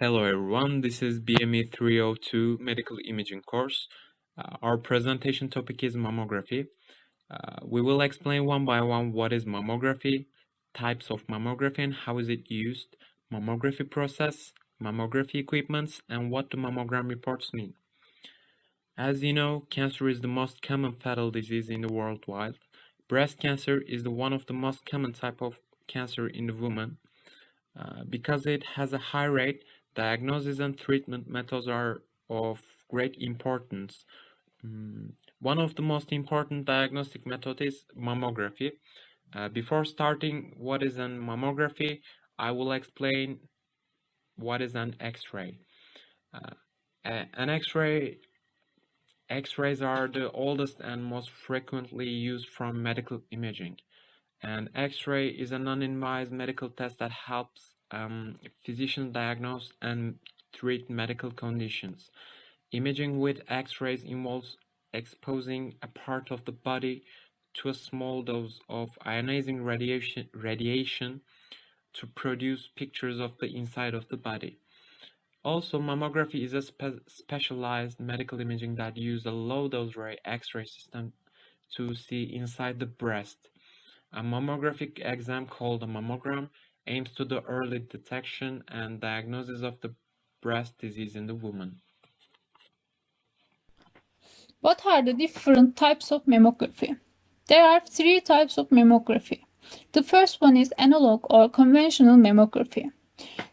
Hello everyone, this is BME 302 Medical Imaging course. Our presentation topic is mammography. We will explain one by one what is mammography, types of mammography and how is it used, mammography process, mammography equipments, and what do mammogram reports mean. As you know, cancer is the most common fatal disease in the worldwide. Breast cancer is one of the most common type of cancer in the woman. Because it has a high rate, diagnosis and treatment methods are of great importance. One of the most important diagnostic methods is mammography. Before starting what is an mammography, I will explain what is an X-ray. An X-rays are the oldest and most frequently used from medical imaging. An X-ray is a non-invasive medical test that helps physicians diagnose and treat medical conditions. Imaging with X-rays involves exposing a part of the body to a small dose of ionizing radiation to produce pictures of the inside of the body. Also, mammography is a specialized medical imaging that uses a low-dose X-ray system to see inside the breast. A mammographic exam called a mammogram aims to the early detection and diagnosis of the breast disease in the woman. What are the different types of mammography? There are three types of mammography. The first one is analog or conventional mammography.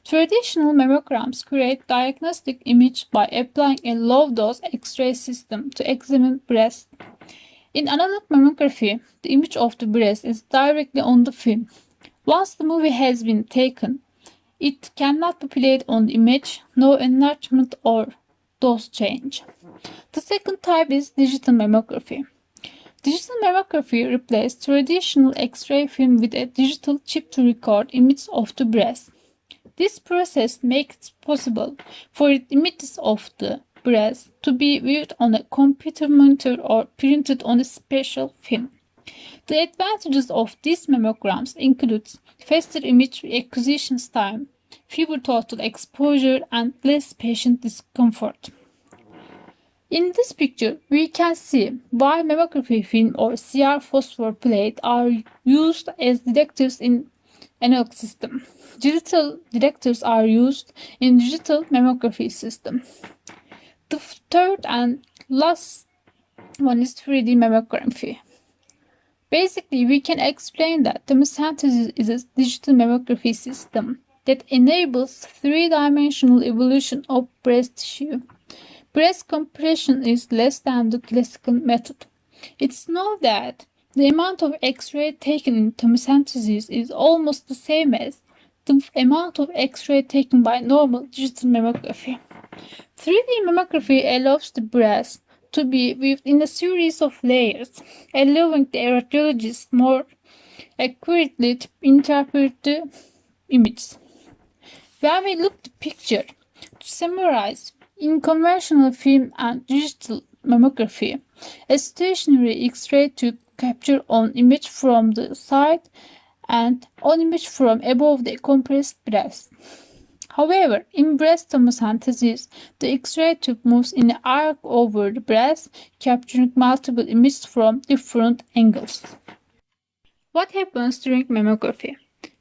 Traditional mammograms create diagnostic image by applying a low-dose X-ray system to examine breast. In analog mammography, the image of the breast is directly on the film. Once the movie has been taken, it cannot be played on the image, no enlargement or dose change. The second type is digital mammography. Digital mammography replaces traditional X-ray film with a digital chip to record images of the breast. This process makes it possible for images of the breast to be viewed on a computer monitor or printed on a special film. The advantages of these mammograms include faster image acquisition time, fewer total exposure, and less patient discomfort. In this picture, we can see why mammography film or CR phosphor plate are used as detectors in analog system. Digital detectors are used in digital mammography system. The third and last one is 3D mammography. Basically, we can explain that tomosynthesis is a digital mammography system that enables three-dimensional evolution of breast tissue. Breast compression is less than the classical method. It's known that the amount of X-ray taken in tomosynthesis is almost the same as the amount of X-ray taken by normal digital mammography. 3D mammography allows the breast to be viewed in a series of layers, allowing the radiologist more accurately to interpret the images. When we look at the picture, to summarize, in conventional film and digital mammography, a stationary X-ray tube captures an image from the side and an image from above the compressed breast. However, in breast tomosynthesis, the X-ray tube moves in an arc over the breast, capturing multiple images from different angles. What happens during mammography?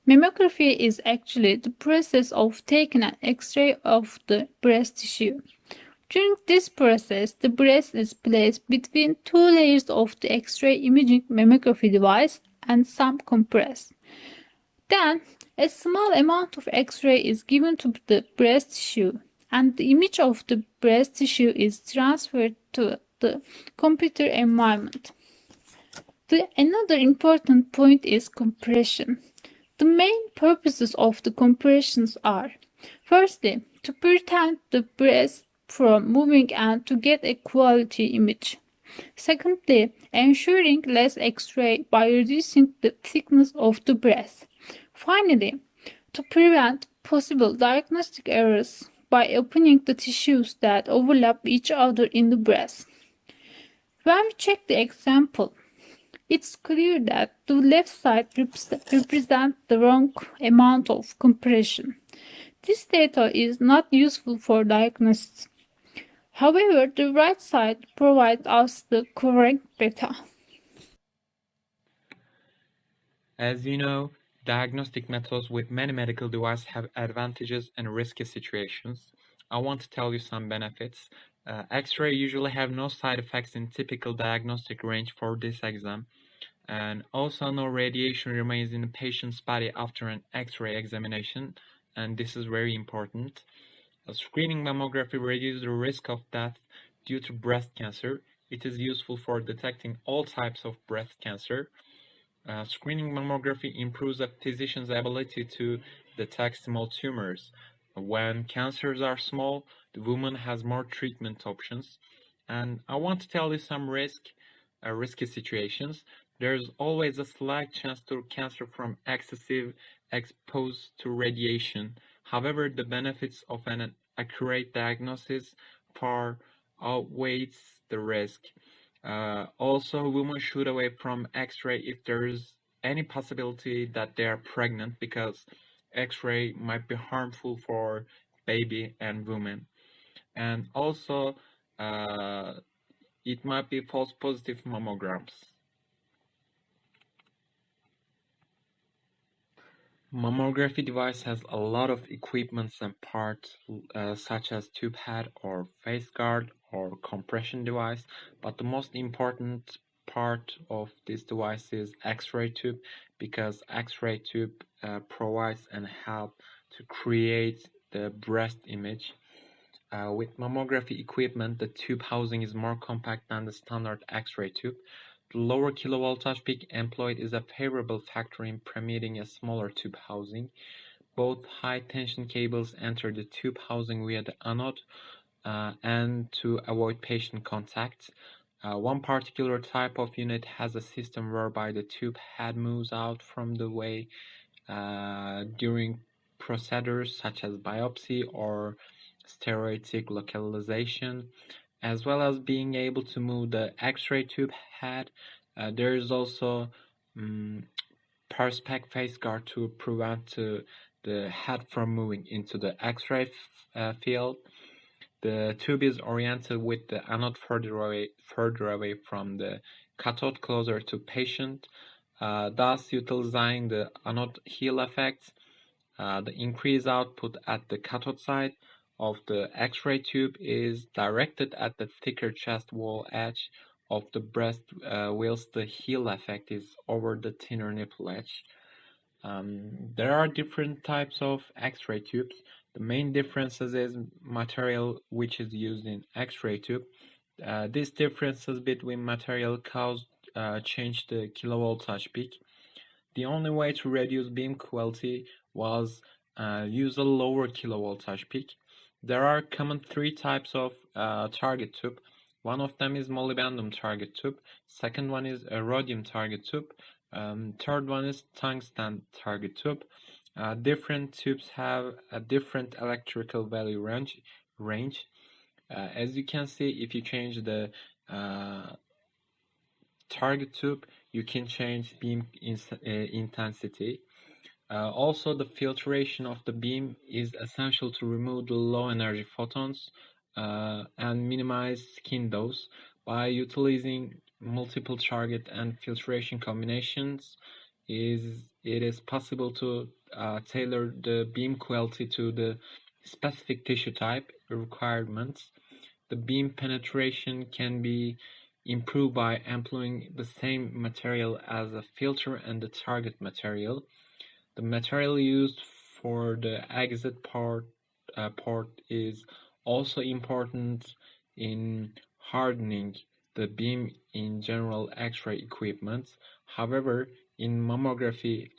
Mammography is actually the process of taking an X-ray of the breast tissue. During this process, the breast is placed between two layers of the X-ray imaging mammography device and some compressed. Then, a small amount of X-ray is given to the breast tissue, and the image of the breast tissue is transferred to the computer environment. Another important point is compression. The main purposes of the compressions are, firstly, to prevent the breast from moving and to get a quality image. Secondly, ensuring less X-ray by reducing the thickness of the breast. Finally, to prevent possible diagnostic errors by opening the tissues that overlap each other in the breast. When we check the example, it's clear that the left side represents the wrong amount of compression. This data is not useful for diagnosis. However, the right side provides us the correct data. As you know, diagnostic methods with many medical devices have advantages and risky situations. I want to tell you some benefits. X-ray usually have no side effects in typical diagnostic range for this exam, and also no radiation remains in the patient's body after an X-ray examination, and this is very important. A screening mammography reduces the risk of death due to breast cancer. It is useful for detecting all types of breast cancer. Screening mammography improves a physician's ability to detect small tumors. When cancers are small, the woman has more treatment options. And I want to tell you some risky situations. There's always a slight chance to cancer from excessive exposed to radiation. However, the benefits of an accurate diagnosis far outweighs the risk. Also, women should away from X-ray if there is any possibility that they are pregnant, because X-ray might be harmful for baby and women. And also, it might be false positive mammograms. Mammography device has a lot of equipments and parts, such as tube head or face guard or compression device, but the most important part of this device is X-ray tube, because X-ray tube provides and help to create the breast image. With mammography equipment, the tube housing is more compact than the standard X-ray tube. The lower kilovoltage peak employed is a favorable factor in permitting a smaller tube housing. Both high-tension cables enter the tube housing via the anode, and to avoid patient contact. One particular type of unit has a system whereby the tube head moves out from the way during procedures such as biopsy or stereotic localization, as well as being able to move the X-ray tube head. There is also perspex face guard to prevent the head from moving into the X-ray field. The tube is oriented with the anode further away from the cathode, closer to patient, thus utilizing the anode heel effect. The increased output at the cathode side of the X-ray tube is directed at the thicker chest wall edge of the breast, whilst the heel effect is over the thinner nipple edge. There are different types of X-ray tubes. The main differences is material which is used in X-ray tube. These differences between material cause change the kilovoltage peak. The only way to reduce beam quality was use a lower kilovoltage peak. There are common three types of target tube. One of them is molybdenum target tube. Second one is a rhodium target tube. Third one is tungsten target tube. Different tubes have a different electrical value range. As you can see, if you change the target tube, you can change beam intensity. Also, the filtration of the beam is essential to remove the low energy photons and minimize skin dose. By utilizing multiple target and filtration combinations, it is possible to tailor the beam quality to the specific tissue type requirements. The beam penetration can be improved by employing the same material as a filter and the target material. The material used for the exit port is also important in hardening the beam in general X-ray equipment. However, in mammography,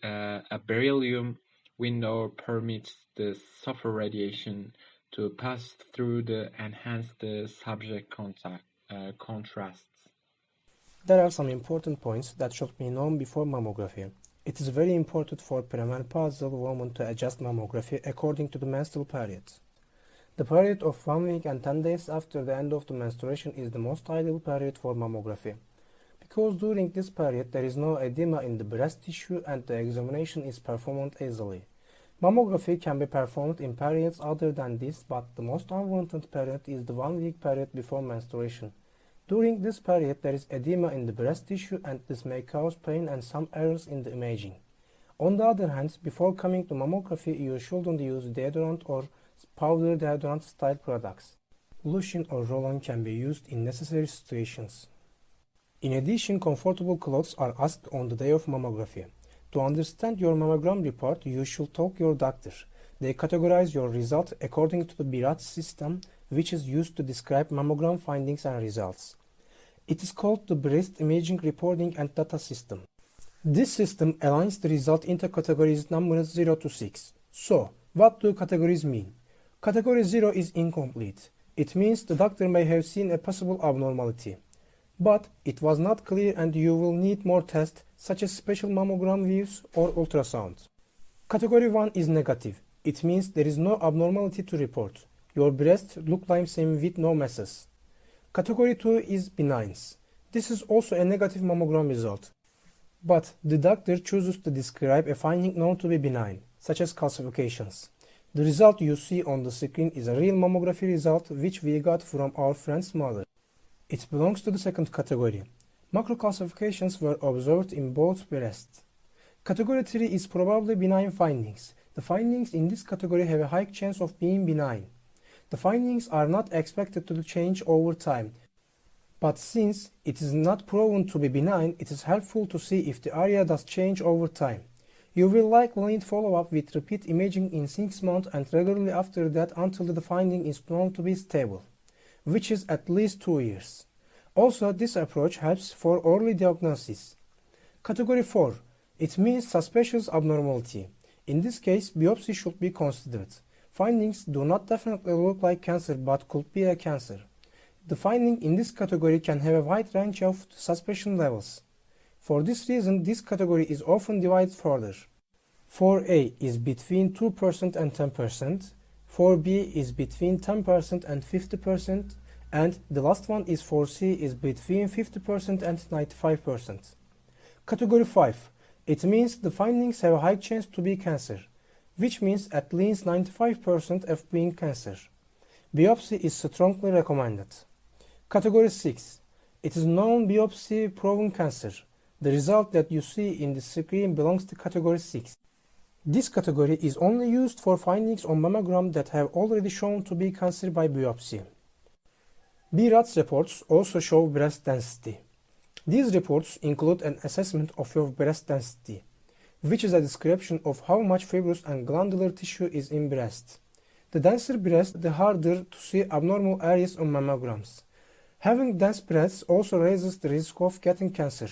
a beryllium window permits the sulfur radiation to pass through to enhance the subject contrasts. There are some important points that should be known before mammography. It is very important for premenopausal women to adjust mammography according to the menstrual periods. The period of 1 week and 10 days after the end of the menstruation is the most ideal period for mammography, because during this period there is no edema in the breast tissue and the examination is performed easily. Mammography can be performed in periods other than this, but the most unwanted period is the 1 week period before menstruation. During this period, there is edema in the breast tissue and this may cause pain and some errors in the imaging. On the other hand, before coming to mammography, you shouldn't use deodorant or powder deodorant style products. Lotion or roll-on can be used in necessary situations. In addition, comfortable clothes are asked on the day of mammography. To understand your mammogram report, you should talk to your doctor. They categorize your result according to the BIRAT system, which is used to describe mammogram findings and results. It is called the Breast Imaging Reporting and Data System. This system aligns the result into categories numbers 0 to 6. So, what do categories mean? Category 0 is incomplete. It means the doctor may have seen a possible abnormality, but it was not clear and you will need more tests such as special mammogram views or ultrasound. Category 1 is negative. It means there is no abnormality to report. Your breast look like same with no masses. Category 2 is benign. This is also a negative mammogram result, but the doctor chooses to describe a finding known to be benign, such as calcifications. The result you see on the screen is a real mammography result which we got from our friend's mother. It belongs to the second category. Macrocalcifications were observed in both breasts. Category 3 is probably benign findings. The findings in this category have a high chance of being benign. The findings are not expected to change over time, but since it is not proven to be benign, it is helpful to see if the area does change over time. You will likely need follow-up with repeat imaging in 6 months and regularly after that until the finding is known to be stable, which is at least 2 years. Also, this approach helps for early diagnosis. Category 4. It means suspicious abnormality. In this case, biopsy should be considered. Findings do not definitely look like cancer but could be a cancer. The finding in this category can have a wide range of suspicion levels. For this reason, this category is often divided further. 4A is between 2% and 10%, 4B is between 10% and 50%, and the last one is 4C is between 50% and 95%. Category 5. It means the findings have a high chance to be cancer, which means at least 95% of being cancer. Biopsy is strongly recommended. Category 6. It is non-biopsy proven cancer. The result that you see in the screen belongs to category 6. This category is only used for findings on mammogram that have already shown to be cancer by biopsy. BIRATS reports also show breast density. These reports include an assessment of your breast density, which is a description of how much fibrous and glandular tissue is in breast. The denser breast, the harder to see abnormal areas on mammograms. Having dense breasts also raises the risk of getting cancer.